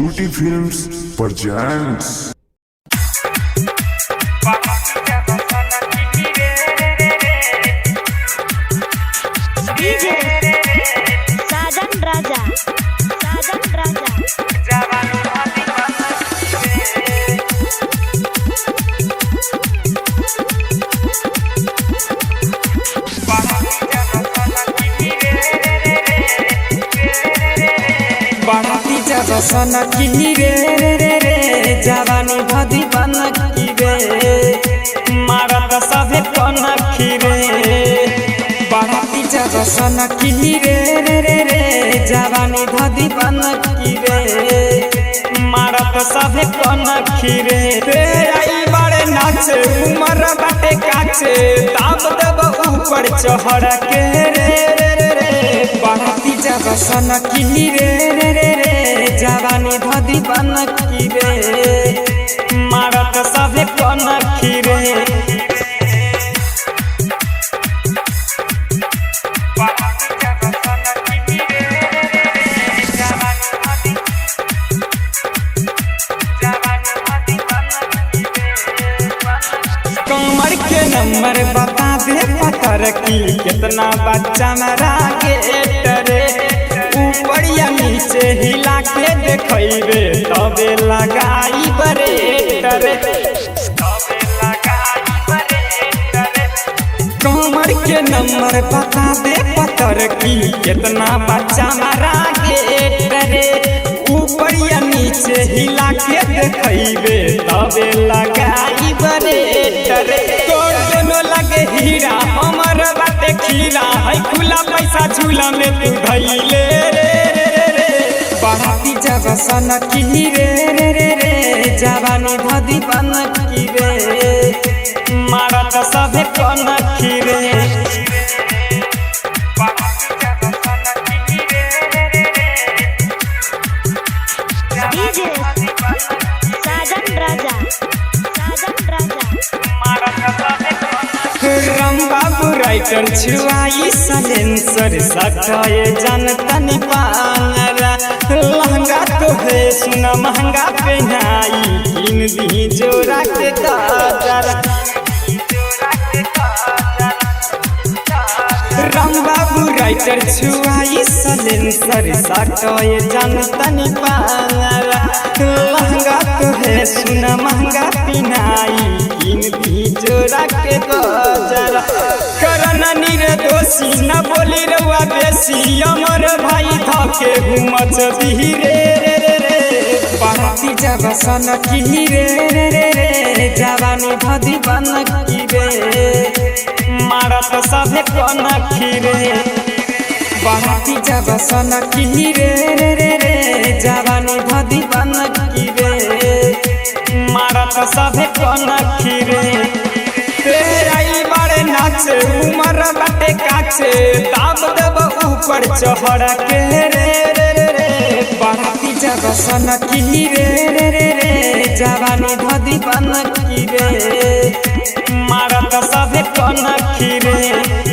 Suti Films presents. DJ Sajan Raja बाराती जब सनकी रे रे रे रे जवानी भदी बनकी रे मारत सभे कनखी रे बाराती जब सनकी रे रे रे रे जवानी भदी बनकी रे मारत सभे कनखी रे आई बड़े नाचे उमर बाटे काचे दाब देब ऊपर चढ़ के रे बाराती जब सनकी रे रे रे रे जवानी भदी बनकी रे मारत सभे कनखी रे कमर के नंबर बता दे पतर की कितना बच्चा मेरा गेटरे ऊपर या नीचे हिला के देखबे तबे लगाई बरेटरे कमर के नंबर बता दे पतर की कितना बच्चा मेरा गेटरे ऊपर या नीचे हिला के देखबे तबे लगाई बरेटरे दोनों लगे हीरा हमर बाटे खीरा है खुला पैसा झूला में तू धैले रे बाराती जब सनकी रे रे रे रे जवानी भदी बनकी रे मारत सभे कनखी रे DJ Sajan Raja राम बाबू राइटर छुआई सलेंसर सटाए जनतनी पानरा लहंगा तो है सुना महंगा पहनाई इन दी जोरा के दादरा राम बाबू राइटर छुआई सलेंसर सटाए जनतनी पानरा लहंगा तो है सुना महंगा पहनाई इन दी जोरा के गजरा करना निर्दोषी न बोली रउआ बेसी अमर भाई धके घुमच धीरे रे रे रे बाराती जब सनकी रे रे रे रे जवानी भदी बनकी रे मारत सभे कनखी रे बाराती जब सनकी रे रे रे रे जवानी भदी बनकी रे मारत सभे कनखी रे आई बड़े नाचे उमर बाटे काचे दाब देब ऊपर चढ़ के रे बाराती जब सनकी रे रे रे रे जवानी भदी बनकी रे मारत सभे कनखी रे।